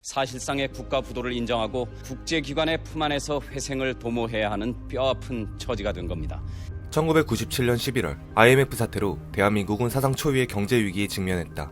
사실상의 국가 부도를 인정하고 국제기관의 품 안에서 회생을 도모해야 하는 뼈아픈 처지가 된 겁니다. 1997년 11월 IMF 사태로 대한민국은 사상 초유의 경제위기에 직면했다.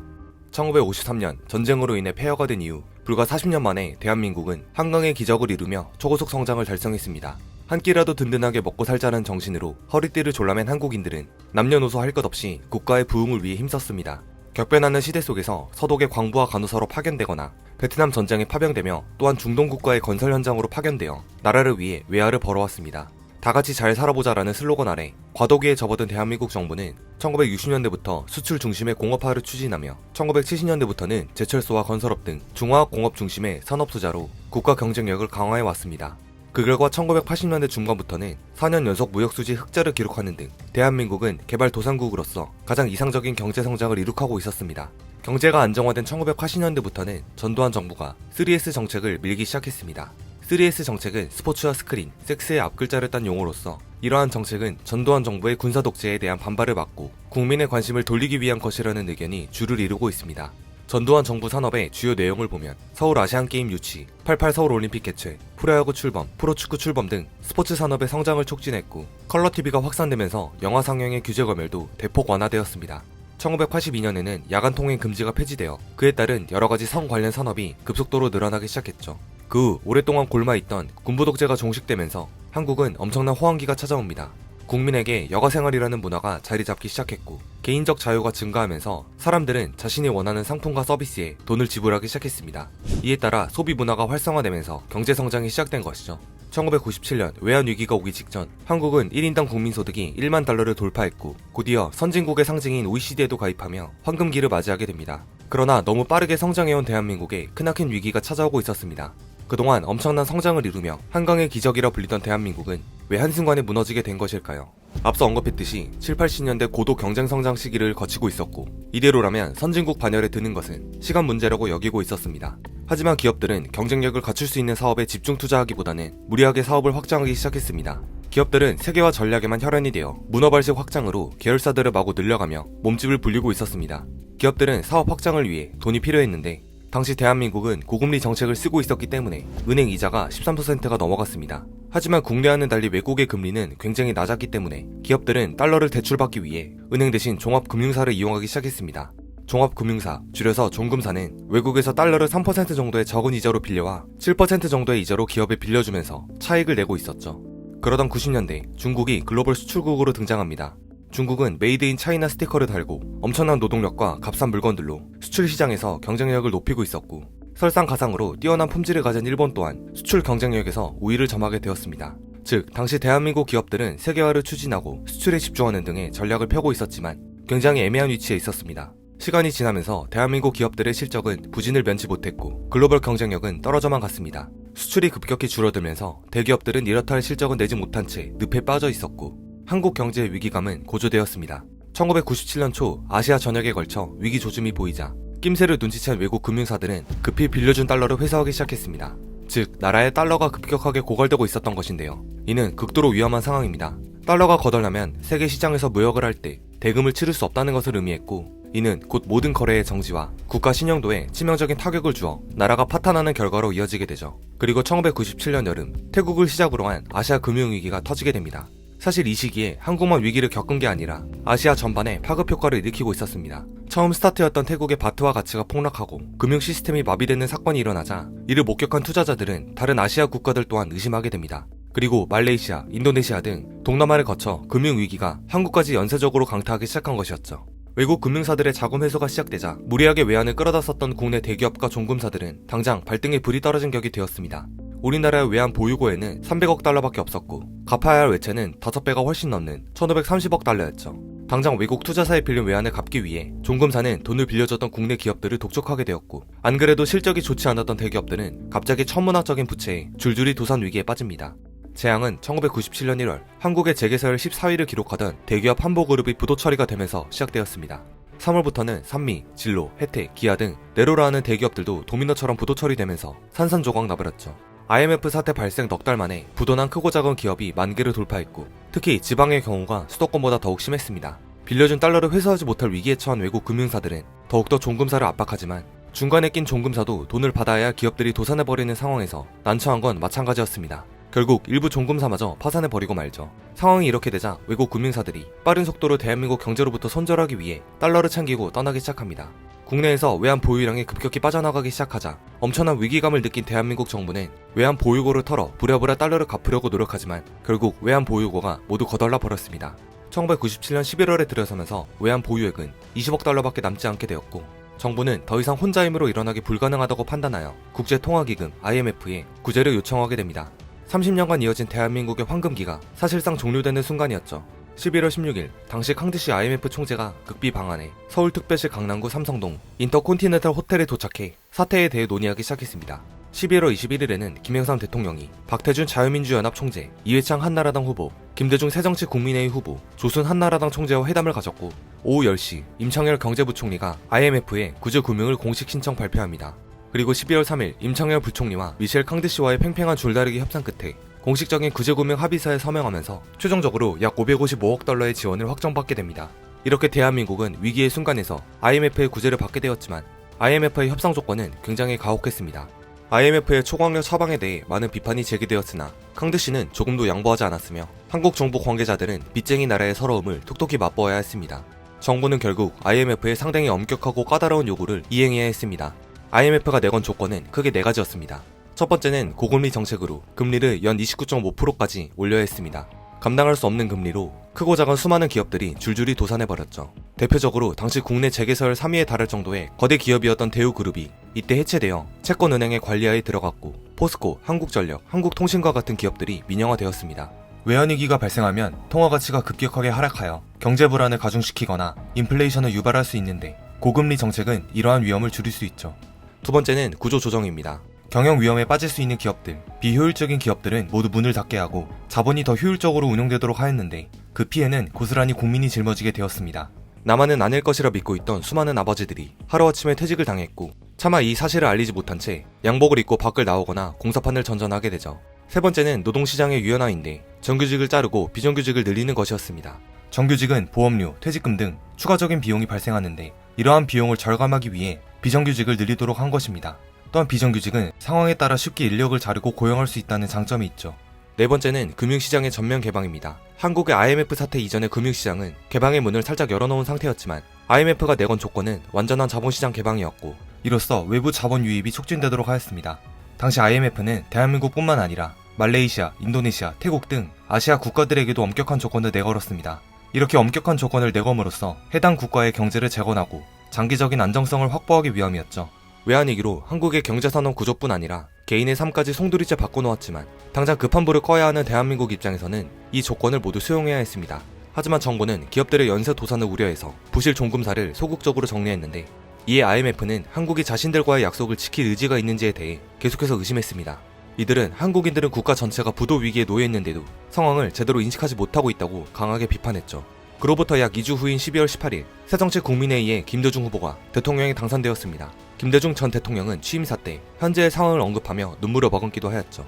1953년 전쟁으로 인해 폐허가 된 이후 불과 40년 만에 대한민국은 한강의 기적을 이루며 초고속 성장을 달성했습니다. 한 끼라도 든든하게 먹고 살자는 정신으로 허리띠를 졸라맨 한국인들은 남녀노소 할 것 없이 국가의 부흥을 위해 힘썼습니다. 격변하는 시대 속에서 서독의 광부와 간호사로 파견되거나 베트남 전쟁에 파병되며 또한 중동 국가의 건설 현장으로 파견되어 나라를 위해 외화를 벌어왔습니다. 다같이 잘 살아보자라는 슬로건 아래 과도기에 접어든 대한민국 정부는 1960년대부터 수출 중심의 공업화를 추진하며 1970년대부터는 제철소와 건설업 등 중화학 공업 중심의 산업 투자로 국가 경쟁력을 강화해왔습니다. 그 결과 1980년대 중반부터는 4년 연속 무역수지 흑자를 기록하는 등 대한민국은 개발도상국으로서 가장 이상적인 경제성장을 이룩하고 있었습니다. 경제가 안정화된 1980년대부터는 전두환 정부가 3S 정책을 밀기 시작했습니다. 3S 정책은 스포츠와 스크린, 섹스의 앞글자를 딴 용어로서 이러한 정책은 전두환 정부의 군사 독재에 대한 반발을 막고 국민의 관심을 돌리기 위한 것이라는 의견이 주를 이루고 있습니다. 전두환 정부 산업의 주요 내용을 보면 서울 아시안게임 유치, 88 서울올림픽 개최, 프로야구 출범, 프로축구 출범 등 스포츠 산업의 성장을 촉진했고 컬러TV가 확산되면서 영화 상영의 규제 검열도 대폭 완화되었습니다. 1982년에는 야간 통행 금지가 폐지되어 그에 따른 여러가지 성 관련 산업이 급속도로 늘어나기 시작했죠. 그 후 오랫동안 골마있던 군부 독재가 종식되면서 한국은 엄청난 호황기가 찾아옵니다. 국민에게 여가생활이라는 문화가 자리 잡기 시작했고 개인적 자유가 증가하면서 사람들은 자신이 원하는 상품과 서비스에 돈을 지불하기 시작했습니다. 이에 따라 소비 문화가 활성화되면서 경제성장이 시작된 것이죠. 1997년 외환위기가 오기 직전 한국은 1인당 국민소득이 1만 달러를 돌파했고 곧이어 선진국의 상징인 OECD에도 가입하며 황금기를 맞이하게 됩니다. 그러나 너무 빠르게 성장해온 대한민국에 크나큰 위기가 찾아오고 있었습니다. 그동안 엄청난 성장을 이루며 한강의 기적이라 불리던 대한민국은 왜 한순간에 무너지게 된 것일까요? 앞서 언급했듯이 7, 80년대 고도 경쟁성장 시기를 거치고 있었고 이대로라면 선진국 반열에 드는 것은 시간 문제라고 여기고 있었습니다. 하지만 기업들은 경쟁력을 갖출 수 있는 사업에 집중 투자하기보다는 무리하게 사업을 확장하기 시작했습니다. 기업들은 세계화 전략에만 혈안이 되어 문어발식 확장으로 계열사들을 마구 늘려가며 몸집을 불리고 있었습니다. 기업들은 사업 확장을 위해 돈이 필요했는데 당시 대한민국은 고금리 정책을 쓰고 있었기 때문에 은행 이자가 13%가 넘어갔습니다. 하지만 국내와는 달리 외국의 금리는 굉장히 낮았기 때문에 기업들은 달러를 대출받기 위해 은행 대신 종합금융사를 이용하기 시작했습니다. 종합금융사, 줄여서 종금사는 외국에서 달러를 3% 정도의 적은 이자로 빌려와 7% 정도의 이자로 기업에 빌려주면서 차익을 내고 있었죠. 그러던 90년대 중국이 글로벌 수출국으로 등장합니다. 중국은 메이드 인 차이나 스티커를 달고 엄청난 노동력과 값싼 물건들로 수출 시장에서 경쟁력을 높이고 있었고 설상가상으로 뛰어난 품질을 가진 일본 또한 수출 경쟁력에서 우위를 점하게 되었습니다. 즉 당시 대한민국 기업들은 세계화를 추진하고 수출에 집중하는 등의 전략을 펴고 있었지만 굉장히 애매한 위치에 있었습니다. 시간이 지나면서 대한민국 기업들의 실적은 부진을 면치 못했고 글로벌 경쟁력은 떨어져만 갔습니다. 수출이 급격히 줄어들면서 대기업들은 이렇다 할 실적은 내지 못한 채 늪에 빠져 있었고 한국 경제의 위기감은 고조되었습니다. 1997년 초 아시아 전역에 걸쳐 위기 조짐이 보이자 낌새를 눈치챈 외국 금융사들은 급히 빌려준 달러를 회수하기 시작했습니다. 즉 나라의 달러가 급격하게 고갈되고 있었던 것인데요. 이는 극도로 위험한 상황입니다. 달러가 거덜나면 세계 시장에서 무역을 할 때 대금을 치를 수 없다는 것을 의미했고 이는 곧 모든 거래의 정지와 국가 신용도에 치명적인 타격을 주어 나라가 파탄하는 결과로 이어지게 되죠. 그리고 1997년 여름 태국을 시작으로 한 아시아 금융위기가 터지게 됩니다. 사실 이 시기에 한국만 위기를 겪은 게 아니라 아시아 전반에 파급 효과를 일으키고 있었습니다. 처음 스타트였던 태국의 바트화 가치가 폭락하고 금융 시스템이 마비되는 사건이 일어나자 이를 목격한 투자자들은 다른 아시아 국가들 또한 의심하게 됩니다. 그리고 말레이시아, 인도네시아 등 동남아를 거쳐 금융위기가 한국까지 연쇄적으로 강타하기 시작한 것이었죠. 외국 금융사들의 자금 회수가 시작되자 무리하게 외환을 끌어다 썼던 국내 대기업과 종금사들은 당장 발등에 불이 떨어진 격이 되었습니다. 우리나라의 외환 보유고에는 300억 달러밖에 없었고 갚아야 할 외채는 5배가 훨씬 넘는 1530억 달러였죠. 당장 외국 투자사에 빌린 외환을 갚기 위해 종금사는 돈을 빌려줬던 국내 기업들을 독촉하게 되었고 안 그래도 실적이 좋지 않았던 대기업들은 갑자기 천문학적인 부채에 줄줄이 도산 위기에 빠집니다. 재앙은 1997년 1월 한국의 재계서열 14위를 기록하던 대기업 한보그룹이 부도 처리가 되면서 시작되었습니다. 3월부터는 산미, 진로, 혜택, 기아 등 네로라 하는 대기업들도 도미노처럼 부도 처리되면서 산산조각 나버렸죠. IMF 사태 발생 넉 달 만에 부도난 크고 작은 기업이 10,000개를 돌파했고 특히 지방의 경우가 수도권보다 더욱 심했습니다. 빌려준 달러를 회수하지 못할 위기에 처한 외국 금융사들은 더욱더 종금사를 압박하지만 중간에 낀 종금사도 돈을 받아야 기업들이 도산해버리는 상황에서 난처한 건 마찬가지였습니다. 결국 일부 종금사마저 파산해버리고 말죠. 상황이 이렇게 되자 외국 금융사들이 빠른 속도로 대한민국 경제로부터 손절하기 위해 달러를 챙기고 떠나기 시작합니다. 국내에서 외환 보유량이 급격히 빠져나가기 시작하자 엄청난 위기감을 느낀 대한민국 정부는 외환 보유고를 털어 부랴부랴 달러를 갚으려고 노력하지만 결국 외환 보유고가 모두 거덜나 버렸습니다. 1997년 11월에 들어서면서 외환 보유액은 20억 달러밖에 남지 않게 되었고 정부는 더 이상 혼자 힘으로 일어나기 불가능하다고 판단하여 국제통화기금 IMF에 구제를 요청하게 됩니다. 30년간 이어진 대한민국의 황금기가 사실상 종료되는 순간이었죠. 11월 16일 당시 캉드시 IMF 총재가 극비 방안에 서울특별시 강남구 삼성동 인터콘티넨탈 호텔에 도착해 사태에 대해 논의하기 시작했습니다. 11월 21일에는 김영삼 대통령이 박태준 자유민주연합 총재, 이회창 한나라당 후보, 김대중 새정치국민회의 후보, 조순 한나라당 총재와 회담을 가졌고 오후 10시 임창열 경제부총리가 IMF에 구제 금융을 공식 신청 발표합니다. 그리고 12월 3일 임창열 부총리와 미셸 캉드시와의 팽팽한 줄다리기 협상 끝에 공식적인 구제금융 합의서에 서명하면서 최종적으로 약 555억 달러의 지원을 확정받게 됩니다. 이렇게 대한민국은 위기의 순간에서 IMF의 구제를 받게 되었지만 IMF의 협상 조건은 굉장히 가혹했습니다. IMF의 초강력 처방에 대해 많은 비판이 제기되었으나 캉드시는 조금도 양보하지 않았으며 한국 정부 관계자들은 빚쟁이 나라의 서러움을 톡톡히 맛보아야 했습니다. 정부는 결국 IMF의 상당히 엄격하고 까다로운 요구를 이행해야 했습니다. IMF가 내건 조건은 크게 4가지였습니다. 첫 번째는 고금리 정책으로 금리를 연 29.5%까지 올려야 했습니다. 감당할 수 없는 금리로 크고 작은 수많은 기업들이 줄줄이 도산해버렸죠. 대표적으로 당시 국내 재계서열 3위에 달할 정도의 거대 기업이었던 대우그룹이 이때 해체되어 채권은행의 관리하에 들어갔고 포스코, 한국전력, 한국통신과 같은 기업들이 민영화되었습니다. 외환위기가 발생하면 통화가치가 급격하게 하락하여 경제 불안을 가중시키거나 인플레이션을 유발할 수 있는데 고금리 정책은 이러한 위험을 줄일 수 있죠. 두 번째는 구조조정입니다. 경영 위험에 빠질 수 있는 기업들, 비효율적인 기업들은 모두 문을 닫게 하고 자본이 더 효율적으로 운용되도록 하였는데 그 피해는 고스란히 국민이 짊어지게 되었습니다. 나만은 아닐 것이라 믿고 있던 수많은 아버지들이 하루아침에 퇴직을 당했고 차마 이 사실을 알리지 못한 채 양복을 입고 밖을 나오거나 공사판을 전전하게 되죠. 세 번째는 노동시장의 유연화인데 정규직을 자르고 비정규직을 늘리는 것이었습니다. 정규직은 보험료, 퇴직금 등 추가적인 비용이 발생하는데 이러한 비용을 절감하기 위해 비정규직을 늘리도록 한 것입니다. 또한 비정규직은 상황에 따라 쉽게 인력을 자르고 고용할 수 있다는 장점이 있죠. 네 번째는 금융시장의 전면 개방입니다. 한국의 IMF 사태 이전의 금융시장은 개방의 문을 살짝 열어놓은 상태였지만 IMF가 내건 조건은 완전한 자본시장 개방이었고 이로써 외부 자본 유입이 촉진되도록 하였습니다. 당시 IMF는 대한민국뿐만 아니라 말레이시아, 인도네시아, 태국 등 아시아 국가들에게도 엄격한 조건을 내걸었습니다. 이렇게 엄격한 조건을 내걸음으로써 해당 국가의 경제를 재건하고 장기적인 안정성을 확보하기 위함이었죠. 외환위기로 한국의 경제산업 구조뿐 아니라 개인의 삶까지 송두리째 바꿔놓았지만 당장 급한 불을 꺼야 하는 대한민국 입장에서는 이 조건을 모두 수용해야 했습니다. 하지만 정부는 기업들의 연쇄 도산을 우려해서 부실 종금사를 소극적으로 정리했는데 이에 IMF는 한국이 자신들과의 약속을 지킬 의지가 있는지에 대해 계속해서 의심했습니다. 이들은 한국인들은 국가 전체가 부도 위기에 놓여 있는데도 상황을 제대로 인식하지 못하고 있다고 강하게 비판했죠. 그로부터 약 2주 후인 12월 18일 새정치국민회의에 김대중 후보가 대통령에 당선되었습니다. 김대중 전 대통령은 취임사 때 현재의 상황을 언급하며 눈물을 머금기도 하였죠.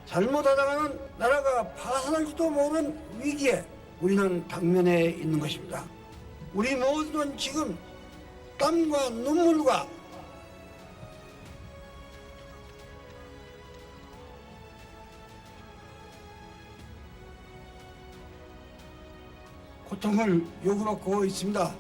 잘못하다가는 나라가 파산할지도 모르는 위기에 우리는 당면에 있는 것입니다. 우리 모두는 지금 땀과 눈물과 고통을 요구받고 있습니다.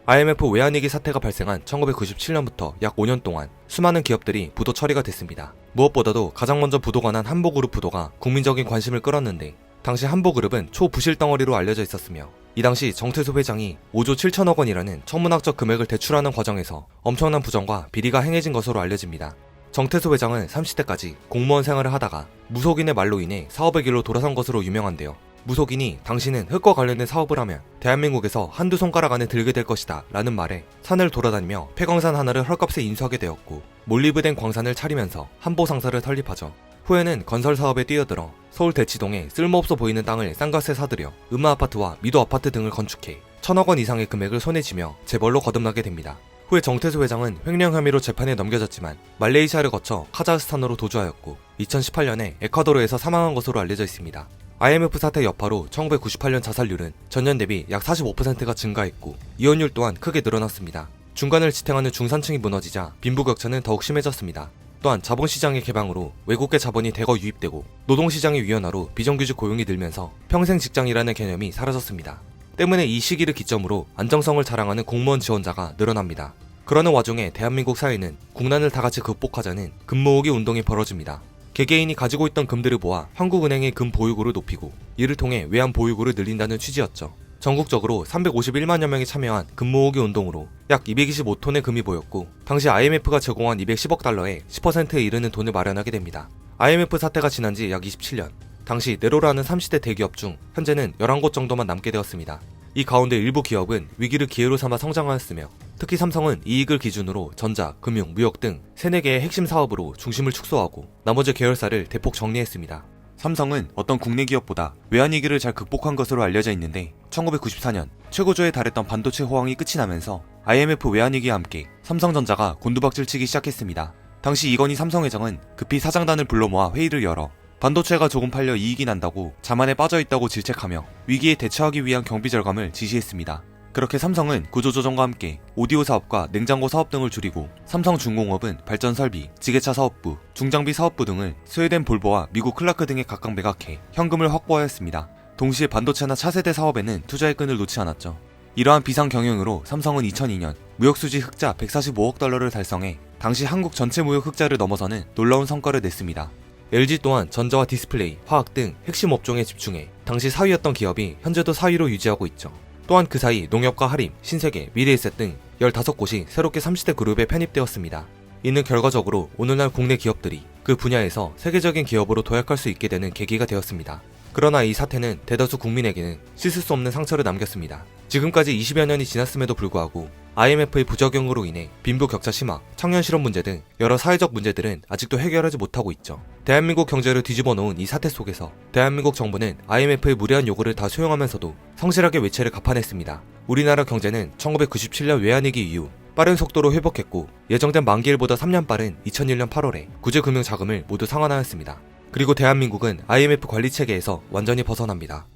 IMF 외환위기 사태가 발생한 1997년부터 약 5년 동안 수많은 기업들이 부도 처리가 됐습니다. 무엇보다도 가장 먼저 부도가 난 한보그룹 부도가 국민적인 관심을 끌었는데 당시 한보그룹은 초부실 덩어리로 알려져 있었으며 이 당시 정태수 회장이 5조 7천억 원이라는 천문학적 금액을 대출하는 과정에서 엄청난 부정과 비리가 행해진 것으로 알려집니다. 정태수 회장은 30대까지 공무원 생활을 하다가 무속인의 말로 인해 사업의 길로 돌아선 것으로 유명한데요. 무속인이 당신은 흙과 관련된 사업을 하면 대한민국에서 한두 손가락 안에 들게 될 것이다 라는 말에 산을 돌아다니며 폐광산 하나를 헐값에 인수하게 되었고 몰리브덴 광산을 차리면서 한보상사를 설립하죠. 후에는 건설 사업에 뛰어들어 서울 대치동에 쓸모없어 보이는 땅을 싼 값에 사들여 음마아파트와 미도아파트 등을 건축해 1,000억 원 이상의 금액을 손에 쥐며 재벌로 거듭나게 됩니다. 후에 정태수 회장은 횡령 혐의로 재판에 넘겨졌지만 말레이시아를 거쳐 카자흐스탄으로 도주하였고 2018년에 에콰도르에서 사망한 것으로 알려져 있습니다. IMF 사태 여파로 1998년 자살률은 전년 대비 약 45%가 증가했고 이혼율 또한 크게 늘어났습니다. 중간을 지탱하는 중산층이 무너지자 빈부격차는 더욱 심해졌습니다. 또한 자본시장의 개방으로 외국계 자본이 대거 유입되고 노동시장의 위원화로 비정규직 고용이 늘면서 평생 직장이라는 개념이 사라졌습니다. 때문에 이 시기를 기점으로 안정성을 자랑하는 공무원 지원자가 늘어납니다. 그러는 와중에 대한민국 사회는 국난을 다같이 극복하자는 금 모으기 운동이 벌어집니다. 개개인이 가지고 있던 금들을 모아 한국은행의 금 보유고를 높이고 이를 통해 외환 보유고를 늘린다는 취지였죠. 전국적으로 351만여 명이 참여한 금 모으기 운동으로 약 225톤의 금이 모였고 당시 IMF가 제공한 210억 달러의 10%에 이르는 돈을 마련하게 됩니다. IMF 사태가 지난 지 약 27년, 당시 네로라는 30대 대기업 중 현재는 11곳 정도만 남게 되었습니다. 이 가운데 일부 기업은 위기를 기회로 삼아 성장하였으며 특히 삼성은 이익을 기준으로 전자, 금융, 무역 등 3-4개의 핵심 사업으로 중심을 축소하고 나머지 계열사를 대폭 정리했습니다. 삼성은 어떤 국내 기업보다 외환위기를 잘 극복한 것으로 알려져 있는데 1994년 최고조에 달했던 반도체 호황이 끝이 나면서 IMF 외환위기와 함께 삼성전자가 곤두박질치기 시작했습니다. 당시 이건희 삼성회장은 급히 사장단을 불러 모아 회의를 열어 반도체가 조금 팔려 이익이 난다고 자만에 빠져있다고 질책하며 위기에 대처하기 위한 경비 절감을 지시했습니다. 그렇게 삼성은 구조조정과 함께 오디오 사업과 냉장고 사업 등을 줄이고 삼성중공업은 발전설비, 지게차 사업부, 중장비 사업부 등을 스웨덴 볼보와 미국 클라크 등에 각각 매각해 현금을 확보하였습니다. 동시에 반도체나 차세대 사업에는 투자의 끈을 놓지 않았죠. 이러한 비상 경영으로 삼성은 2002년 무역수지 흑자 145억 달러를 달성해 당시 한국 전체 무역 흑자를 넘어서는 놀라운 성과를 냈습니다. LG 또한 전자와 디스플레이, 화학 등 핵심 업종에 집중해 당시 4위였던 기업이 현재도 4위로 유지하고 있죠. 또한 그 사이 농협과 하림, 신세계, 미래에셋 등 15곳이 새롭게 30대 그룹에 편입되었습니다. 이는 결과적으로 오늘날 국내 기업들이 그 분야에서 세계적인 기업으로 도약할 수 있게 되는 계기가 되었습니다. 그러나 이 사태는 대다수 국민에게는 씻을 수 없는 상처를 남겼습니다. 지금까지 20여 년이 지났음에도 불구하고 IMF의 부작용으로 인해 빈부격차 심화, 청년 실업 문제 등 여러 사회적 문제들은 아직도 해결하지 못하고 있죠. 대한민국 경제를 뒤집어 놓은 이 사태 속에서 대한민국 정부는 IMF의 무례한 요구를 다 수용하면서도 성실하게 외채를 갚아냈습니다. 우리나라 경제는 1997년 외환위기 이후 빠른 속도로 회복했고 예정된 만기일보다 3년 빠른 2001년 8월에 구제금융자금을 모두 상환하였습니다. 그리고 대한민국은 IMF 관리체계에서 완전히 벗어납니다.